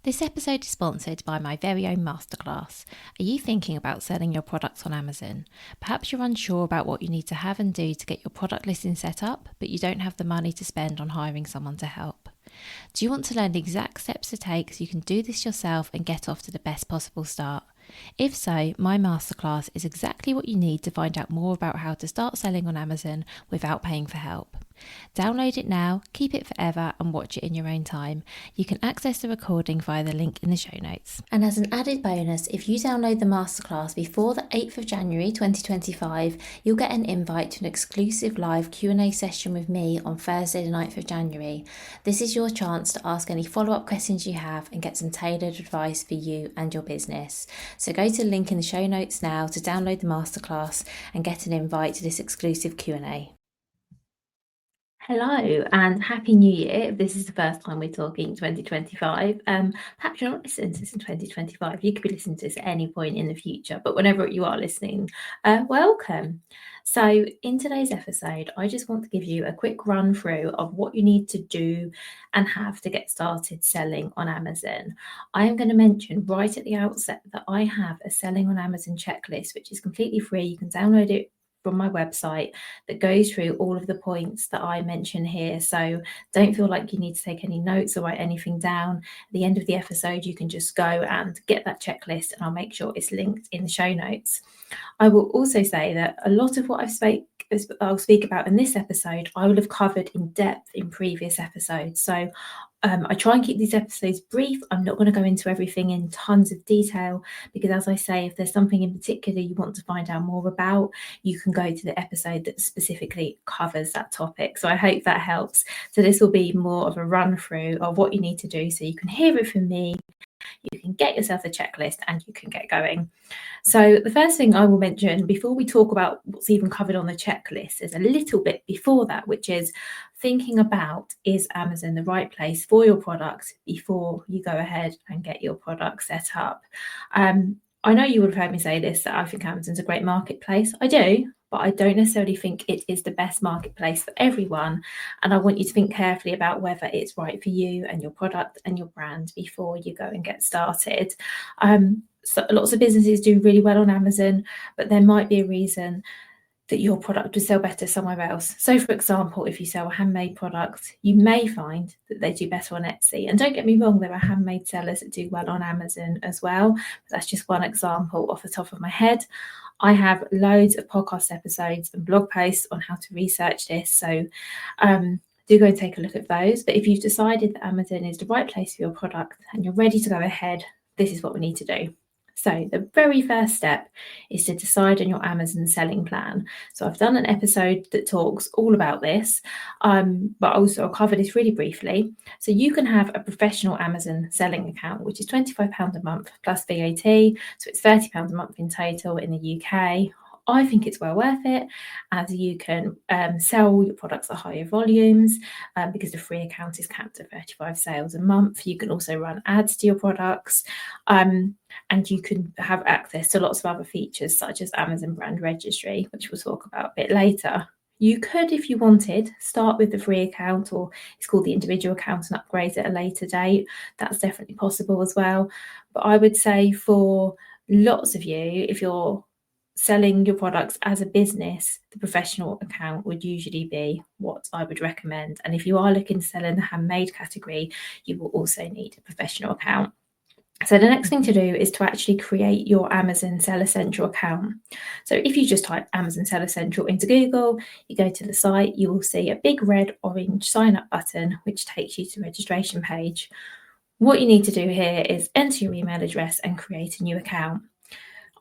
This episode is sponsored by my very own masterclass. Are you thinking about selling your products on Amazon? Perhaps you're unsure about what you need to have and do to get your product listing set up, but you don't have the money to spend on hiring someone to help. Do you want to learn the exact steps to take so you can do this yourself and get off to the best possible start? If so, my masterclass is exactly what you need to find out more about how to start selling on Amazon without paying for help. Download it now, keep it forever, and watch it in your own time. You can access the recording via the link in the show notes. And as an added bonus, if you download the masterclass before the 8th of January 2025, you'll get an invite to an exclusive live Q&A session with me on Thursday the 9th of January. This is your chance to ask any follow-up questions you have and get some tailored advice for you and your business. So go to the link in the show notes now to download the masterclass and get an invite to this exclusive Q&A. Hello and Happy New Year. If this is the first time we're talking 2025, perhaps you're not listening to this in 2025. You could be listening to this at any point in the future, but whenever you are listening, welcome. So in today's episode, I just want to give you a quick run through of what you need to do and have to get started selling on Amazon. I am going to mention right at the outset that I have a selling on Amazon checklist, which is completely free. You can download it from my website that goes through all of the points that I mention here. So don't feel like you need to take any notes or write anything down. At the end of the episode, you can just go and get that checklist and I'll make sure it's linked in the show notes. I will also say that a lot of what I'll speak about in this episode, I will have covered in depth in previous episodes. So I try and keep these episodes brief. I'm not going to go into everything in tons of detail because, as I say, if there's something in particular you want to find out more about, you can go to the episode that specifically covers that topic. So I hope that helps. So this will be more of a run through of what you need to do so you can hear it from me. You can get yourself a checklist and you can get going. So the first thing I will mention before we talk about what's even covered on the checklist is a little bit before that, which is thinking about, is Amazon the right place for your product before you go ahead and get your product set up? I know you would have heard me say this, that I think Amazon's a great marketplace. I do, but I don't necessarily think it is the best marketplace for everyone. And I want you to think carefully about whether it's right for you and your product and your brand before you go and get started. So lots of businesses do really well on Amazon, but there might be a reason that your product would sell better somewhere else. So for example, if you sell a handmade product, you may find that they do better on Etsy. And don't get me wrong, there are handmade sellers that do well on Amazon as well. But that's just one example off the top of my head. I have loads of podcast episodes and blog posts on how to research this. So do go and take a look at those. But if you've decided that Amazon is the right place for your product and you're ready to go ahead, this is what we need to do. So the very first step is to decide on your Amazon selling plan. So I've done an episode that talks all about this, but also I'll cover this really briefly. So you can have a professional Amazon selling account, which is £25 a month plus VAT. So it's £30 a month in total in the UK. I think it's well worth it, as you can sell your products at higher volumes because the free account is capped at 35 sales a month. You can also run ads to your products and you can have access to lots of other features such as Amazon brand registry, which we'll talk about a bit later. You could, if you wanted, start with the free account, or it's called the individual account, and upgrade at a later date. That's definitely possible as well. But I would say for lots of you, if you're selling your products as a business, the professional account would usually be what I would recommend. And if you are looking to sell in the handmade category, you will also need a professional account. So the next thing to do is to actually create your Amazon Seller Central account. So if you just type Amazon Seller Central into Google, you go to the site, you will see a big red orange sign up button, which takes you to the registration page. What you need to do here is enter your email address and create a new account.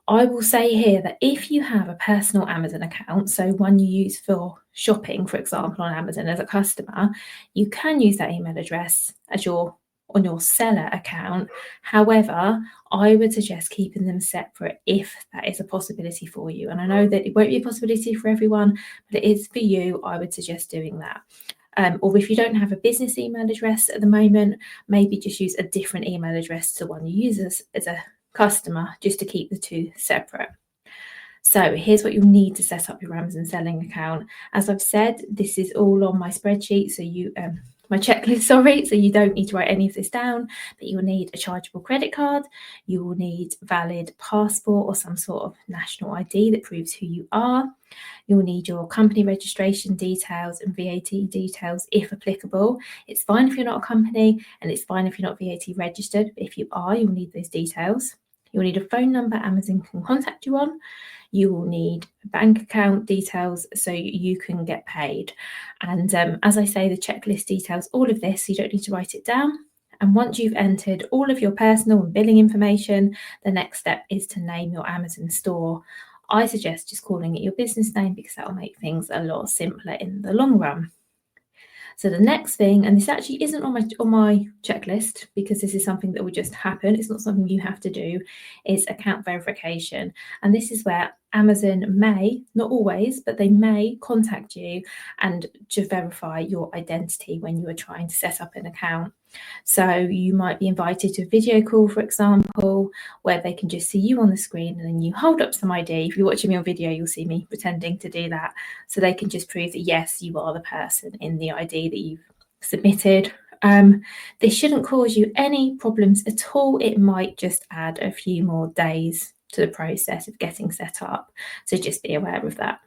I will say here that if you have a personal Amazon account, so one you use for shopping, for example, on Amazon as a customer, you can use that email address as on your seller account. However, I would suggest keeping them separate if that is a possibility for you. And I know that it won't be a possibility for everyone, but it is for you. I would suggest doing that. Or if you don't have a business email address at the moment, maybe just use a different email address to one you use as a customer, just to keep the two separate. So here's what you'll need to set up your Amazon selling account. As I've said, this is all on my spreadsheet, so you my checklist, sorry, so you don't need to write any of this down, but you'll need a chargeable credit card, you will need valid passport or some sort of national ID that proves who you are. You'll need your company registration details and VAT details if applicable. It's fine if you're not a company, and it's fine if you're not VAT registered, but if you are, you'll need those details. You'll need a phone number Amazon can contact you on. You will need bank account details so you can get paid. And as I say, the checklist details all of this, so you don't need to write it down. And once you've entered all of your personal and billing information, the next step is to name your Amazon store. I suggest just calling it your business name because that will make things a lot simpler in the long run. So the next thing, and this actually isn't on my checklist because this is something that would just happen, it's not something you have to do, is account verification. And this is where Amazon may, not always, but they may contact you and to verify your identity when you are trying to set up an account. So you might be invited to a video call, for example, where they can just see you on the screen and then you hold up some ID. If you're watching me on video, you'll see me pretending to do that. So they can just prove that, yes, you are the person in the ID that you've submitted. This shouldn't cause you any problems at all. It might just add a few more days to the process of getting set up. So just be aware of that.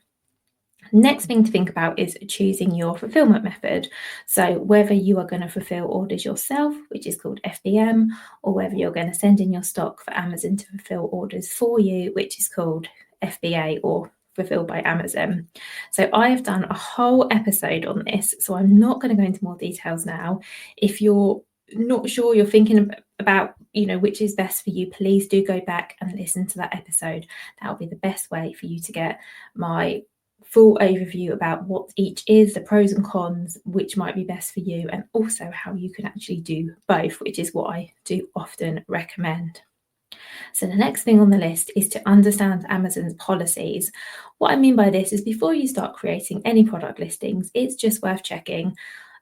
Next thing to think about is choosing your fulfillment method. So whether you are going to fulfill orders yourself, which is called FBM, or whether you're going to send in your stock for Amazon to fulfill orders for you, which is called FBA or fulfilled by Amazon. So I have done a whole episode on this, so I'm not going to go into more details now. If you're not sure, you're thinking about which is best for you, please do go back and listen to that episode. That will be the best way for you to get my full overview about what each is, the pros and cons, which might be best for you, and also how you can actually do both, which is what I do often recommend. So the next thing on the list is to understand Amazon's policies. What I mean by this is before you start creating any product listings, it's just worth checking,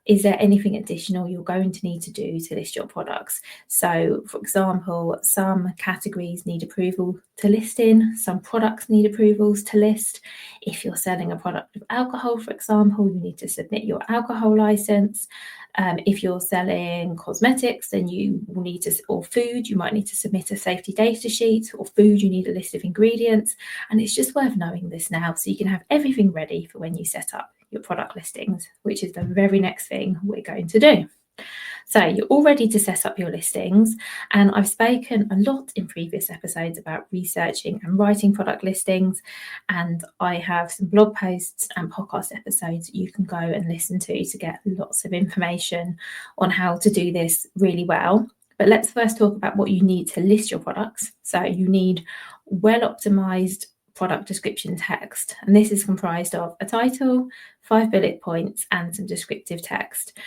is there anything additional you're going to need to do to list your products? So, for example, some categories need approval to list in, some products need approvals to list. If you're selling a product of alcohol, for example, you need to submit your alcohol license. If you're selling cosmetics, then you will need to, or food, you might need to submit a safety data sheet, or food, you need a list of ingredients. And it's just worth knowing this now so you can have everything ready for when you set up your product listings, which is the very next thing we're going to do. So you're all ready to set up your listings, and I've spoken a lot in previous episodes about researching and writing product listings, and I have some blog posts and podcast episodes that you can go and listen to get lots of information on how to do this really well. But let's first talk about what you need to list your products. So you need well-optimized product description text, and this is comprised of a title, 5 bullet points, and some descriptive text.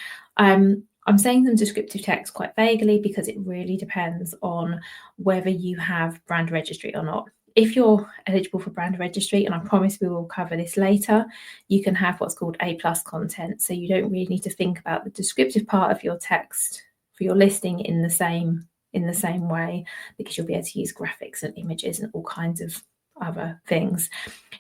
I'm saying some descriptive text quite vaguely because it really depends on whether you have brand registry or not. If you're eligible for brand registry, and I promise we will cover this later, you can have what's called A+ content. So you don't really need to think about the descriptive part of your text for your listing in the same way, because you'll be able to use graphics and images and all kinds of other things.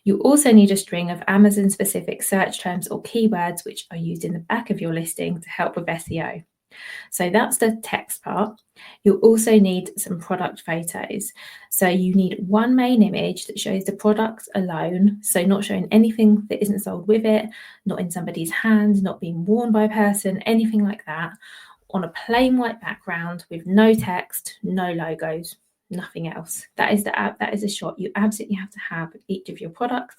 You also need a string of Amazon specific search terms or keywords which are used in the back of your listing to help with SEO. So that's the text part. You'll also need some product photos. So you need one main image that shows the product alone, so not showing anything that isn't sold with it, not in somebody's hand, not being worn by a person, anything like that, on a plain white background with no text, no logos, nothing else. That is a shot you absolutely have to have with each of your products.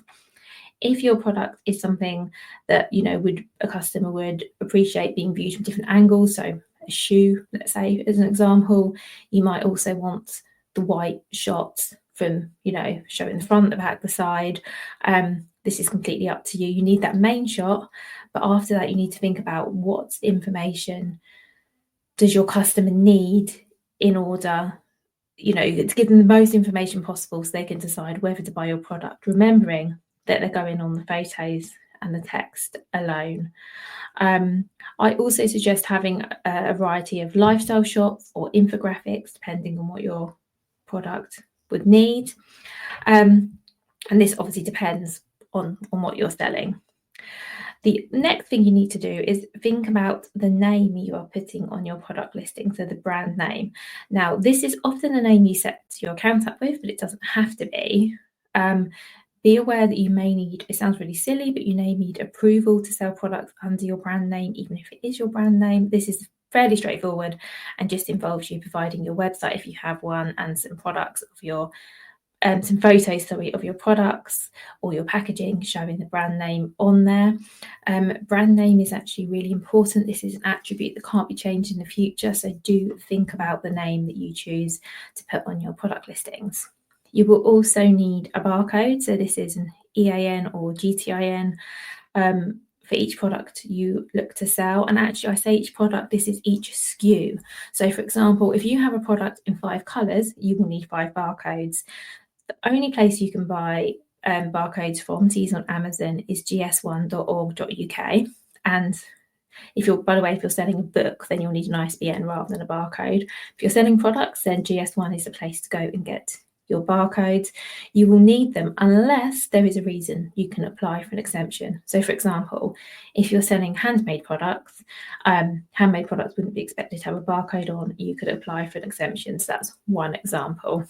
If your product is something that a customer would appreciate being viewed from different angles, so a shoe, let's say, as an example, you might also want the white shots from showing the front, the back, the side. This is completely up to you. You need that main shot, but after that you need to think about what information does your customer need in order to give them the most information possible so they can decide whether to buy your product, remembering that they're going on the photos and the text alone. I also suggest having a variety of lifestyle shots or infographics, depending on what your product would need. And this obviously depends on what you're selling. The next thing you need to do is think about the name you are putting on your product listing, so the brand name. Now, this is often a name you set your account up with, but it doesn't have to be. Be aware that you may need, it sounds really silly, but you may need approval to sell products under your brand name, even if it is your brand name. This is fairly straightforward and just involves you providing your website if you have one, and some products of your some photos, of your products or your packaging showing the brand name on there. Brand name is actually really important. This is an attribute that can't be changed in the future, so do think about the name that you choose to put on your product listings. You will also need a barcode, so this is an EAN or GTIN for each product you look to sell. And actually, I say each product, this is each SKU. So for example, if you have a product in 5 colours, you will need 5 barcodes. The only place you can buy barcodes from to use on Amazon is gs1.org.uk. And by the way, if you're selling a book, then you'll need an ISBN rather than a barcode. If you're selling products, then GS1 is the place to go and get your barcodes. You will need them unless there is a reason you can apply for an exemption. So for example, if you're selling handmade products wouldn't be expected to have a barcode on. You could apply for an exemption. So that's one example.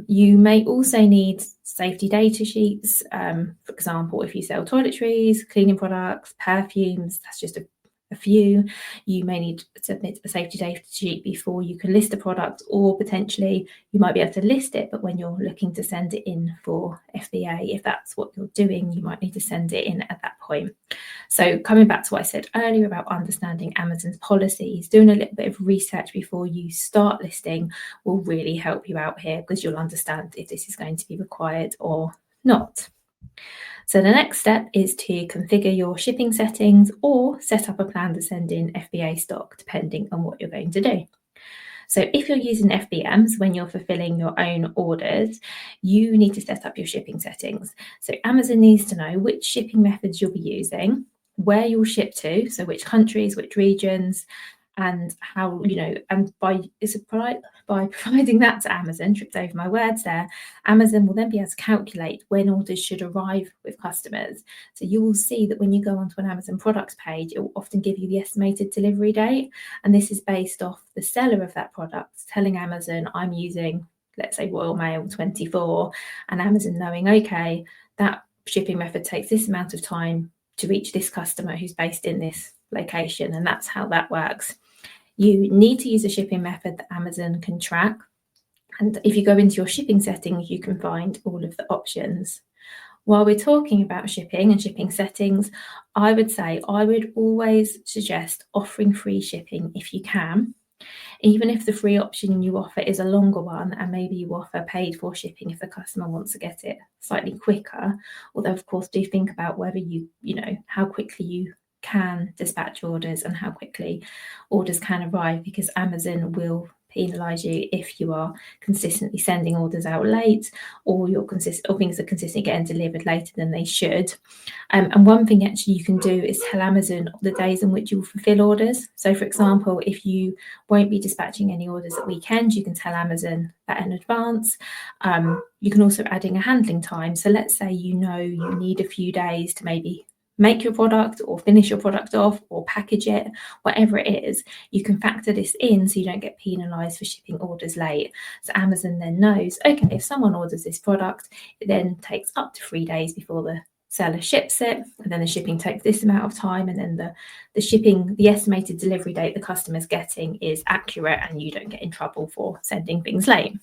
You may also need safety data sheets. For example, if you sell toiletries, cleaning products, perfumes, that's just a few. You may need to submit a safety data sheet before you can list a product, or potentially you might be able to list it, but when you're looking to send it in for FBA, if that's what you're doing, you might need to send it in at that point. So coming back to what I said earlier about understanding Amazon's policies, doing a little bit of research before you start listing will really help you out here, because you'll understand if this is going to be required or not. So the next step is to configure your shipping settings or set up a plan to send in FBA stock, depending on what you're going to do. So if you're using FBMs when you're fulfilling your own orders, you need to set up your shipping settings. So Amazon needs to know which shipping methods you'll be using, where you'll ship to, so which countries, which regions, and how, and by providing that to Amazon, tripped over my words there, Amazon will then be able to calculate when orders should arrive with customers. So you will see that when you go onto an Amazon products page, it will often give you the estimated delivery date. And this is based off the seller of that product telling Amazon, I'm using, let's say, Royal Mail 24, and Amazon knowing, okay, that shipping method takes this amount of time to reach this customer who's based in this location. And that's how that works. You need to use a shipping method that Amazon can track. And if you go into your shipping settings, you can find all of the options. While we're talking about shipping and shipping settings, I would always suggest offering free shipping if you can, even if the free option you offer is a longer one, and maybe you offer paid for shipping if the customer wants to get it slightly quicker. Although, of course, do think about whether how quickly you can dispatch orders and how quickly orders can arrive, because Amazon will penalise you if you are consistently sending orders out late, or things are consistently getting delivered later than they should. And one thing actually you can do is tell Amazon the days in which you will fulfil orders. So for example, if you won't be dispatching any orders at weekends, you can tell Amazon that in advance. You can also add in a handling time. So let's say you need a few days to maybe make your product or finish your product off or package it, whatever it is, you can factor this in so you don't get penalised for shipping orders late. So Amazon then knows, okay, if someone orders this product, it then takes up to 3 days before the seller ships it, and then the shipping takes this amount of time, and then the estimated delivery date the customer's getting is accurate, and you don't get in trouble for sending things late.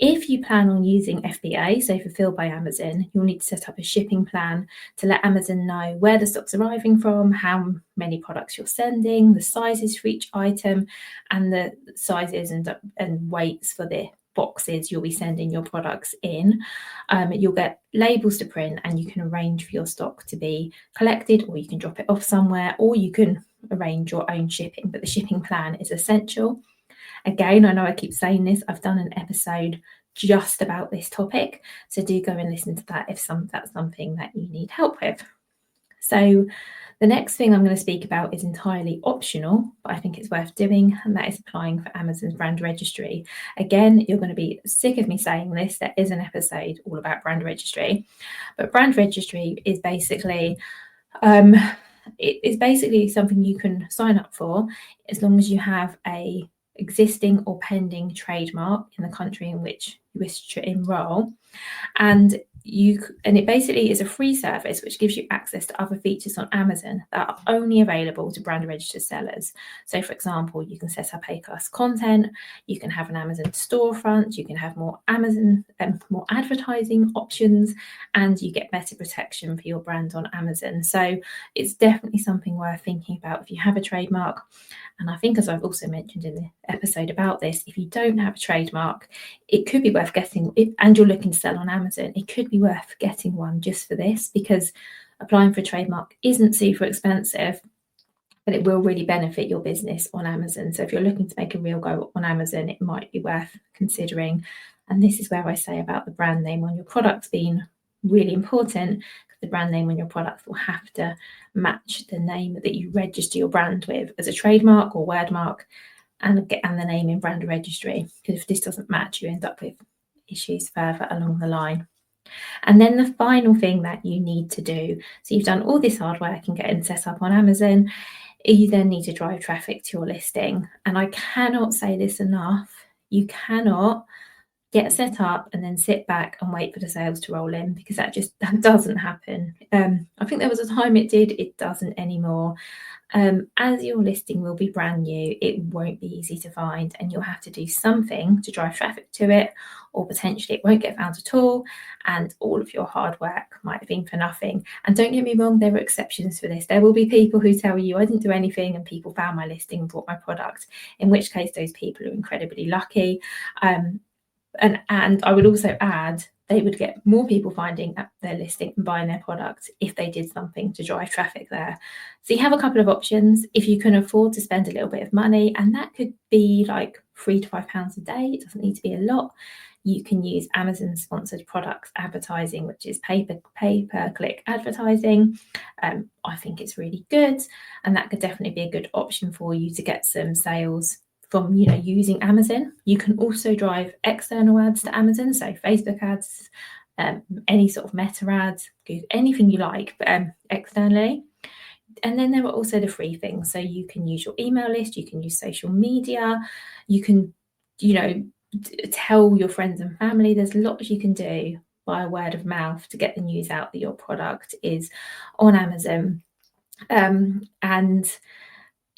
If you plan on using FBA, so Fulfilled by Amazon, you'll need to set up a shipping plan to let Amazon know where the stock's arriving from, how many products you're sending, the sizes for each item, and the sizes and weights for the boxes you'll be sending your products in. You'll get labels to print, and you can arrange for your stock to be collected, or you can drop it off somewhere, or you can arrange your own shipping, but the shipping plan is essential. Again, I know I keep saying this, I've done an episode just about this topic, so do go and listen to that if that's something that you need help with. So the next thing I'm going to speak about is entirely optional, but I think it's worth doing, and that is applying for Amazon's brand registry. Again, you're going to be sick of me saying this, there is an episode all about brand registry, but brand registry is basically It's basically something you can sign up for as long as you have a existing or pending trademark in the country in which you wish to enroll. And it basically is a free service which gives you access to other features on Amazon that are only available to brand registered sellers. So, for example, you can set up A-class content, you can have an Amazon storefront, you can have more more advertising options, and you get better protection for your brand on Amazon. So it's definitely something worth thinking about if you have a trademark. And I think, as I've also mentioned in the episode about this, if you don't have a trademark, it could be worth getting, and you're looking to sell on Amazon, it could be worth getting one just for this, because applying for a trademark isn't super expensive, but it will really benefit your business on Amazon. So if you're looking to make a real go on Amazon, it might be worth considering. And this is where I say about the brand name on your products being really important. The brand name on your product will have to match the name that you register your brand with as a trademark or wordmark, and the name in brand registry. Because if this doesn't match, you end up with issues further along the line. And then the final thing that you need to do, so you've done all this hard work and getting set up on Amazon, you then need to drive traffic to your listing. And I cannot say this enough, you cannot get set up and then sit back and wait for the sales to roll in, because that doesn't happen. I think there was a time it did, it doesn't anymore. As your listing will be brand new, it won't be easy to find, and you'll have to do something to drive traffic to it, or potentially it won't get found at all, and all of your hard work might have been for nothing. And don't get me wrong, there are exceptions for this. There will be people who tell you I didn't do anything and people found my listing and bought my product, in which case those people are incredibly lucky. And I would also add, they would get more people finding their listing and buying their product if they did something to drive traffic there. So you have a couple of options. If you can afford to spend a little bit of money, and that could be like £3 to £5 a day, it doesn't need to be a lot, you can use Amazon sponsored products advertising, which is pay-per-click advertising. I think it's really good, and that could definitely be a good option for you to get some sales from using Amazon. You can also drive external ads to Amazon, so Facebook ads, any sort of meta ads, anything you like, but externally. And then there are also the free things. So you can use your email list, you can use social media, you can tell your friends and family. There's lots you can do via word of mouth to get the news out that your product is on Amazon. And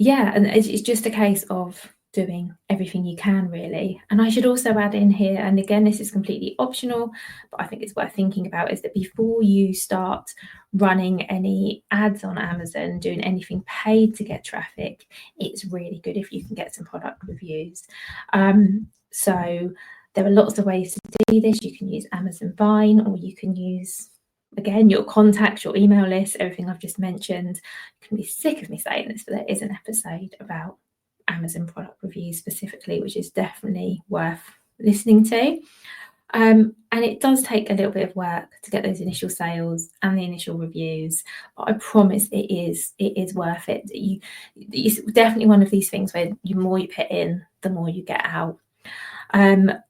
it's just a case of doing everything you can, really. And I should also add in here, and again, this is completely optional, but I think it's worth thinking about, is that before you start running any ads on Amazon, doing anything paid to get traffic, it's really good if you can get some product reviews. So there are lots of ways to do this. You can use Amazon Vine, or you can use, again, your contacts, your email list, everything I've just mentioned. You can be sick of me saying this, but there is an episode about Amazon product reviews specifically, which is definitely worth listening to. And it does take a little bit of work to get those initial sales and the initial reviews, but I promise it is worth it. It's definitely one of these things where the more you put in, the more you get out.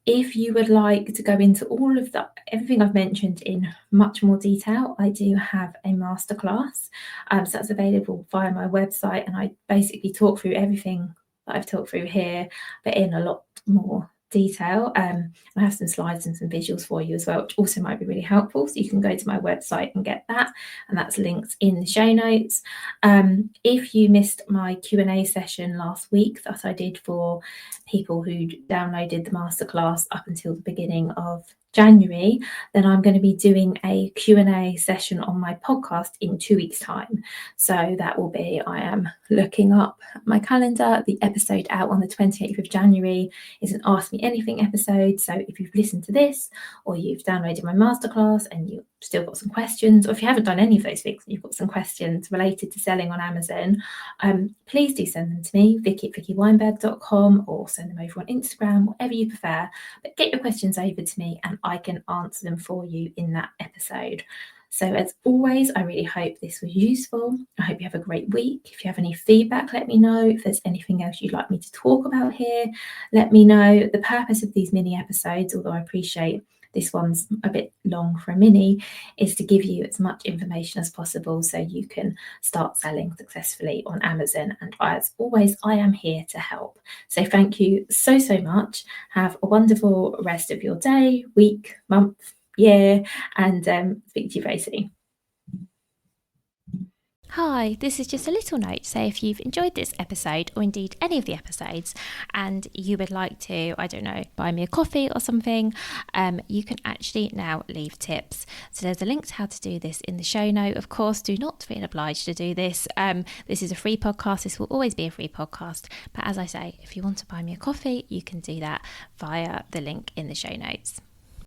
If you would like to go into all of everything I've mentioned in much more detail, I do have a masterclass. So that's available via my website, and I basically talk through everything that I've talked through here, but in a lot more detail. I have some slides and some visuals for you as well, which also might be really helpful. So you can go to my website and get that, and that's linked in the show notes. If you missed my Q&A session last week that I did for people who downloaded the masterclass up until the beginning of January, then I'm going to be doing a Q&A session on my podcast in 2 weeks' time. So that will be, I am looking up my calendar, the episode out on the 28th of January is an Ask Me Anything episode. So if you've listened to this, or you've downloaded my masterclass and you've still got some questions, or if you haven't done any of those things and you've got some questions related to selling on Amazon, please do send them to me, vicky@vickyweinberg.com, or send them over on Instagram, whatever you prefer. But get your questions over to me and I can answer them for you in that episode. So as always, I really hope this was useful. I hope you have a great week. If you have any feedback, let me know. If there's anything else you'd like me to talk about here, let me know. The purpose of these mini episodes, although I appreciate this one's a bit long for a mini, is to give you as much information as possible so you can start selling successfully on Amazon. And as always, I am here to help. So thank you so much. Have a wonderful rest of your day, week, month, year, and speak to you very soon. Hi, this is just a little note to say if you've enjoyed this episode, or indeed any of the episodes, and you would like to, I don't know, buy me a coffee or something, you can actually now leave tips. So there's a link to how to do this in the show note. Of course, do not feel obliged to do this. This is a free podcast. This will always be a free podcast. But as I say, if you want to buy me a coffee, you can do that via the link in the show notes.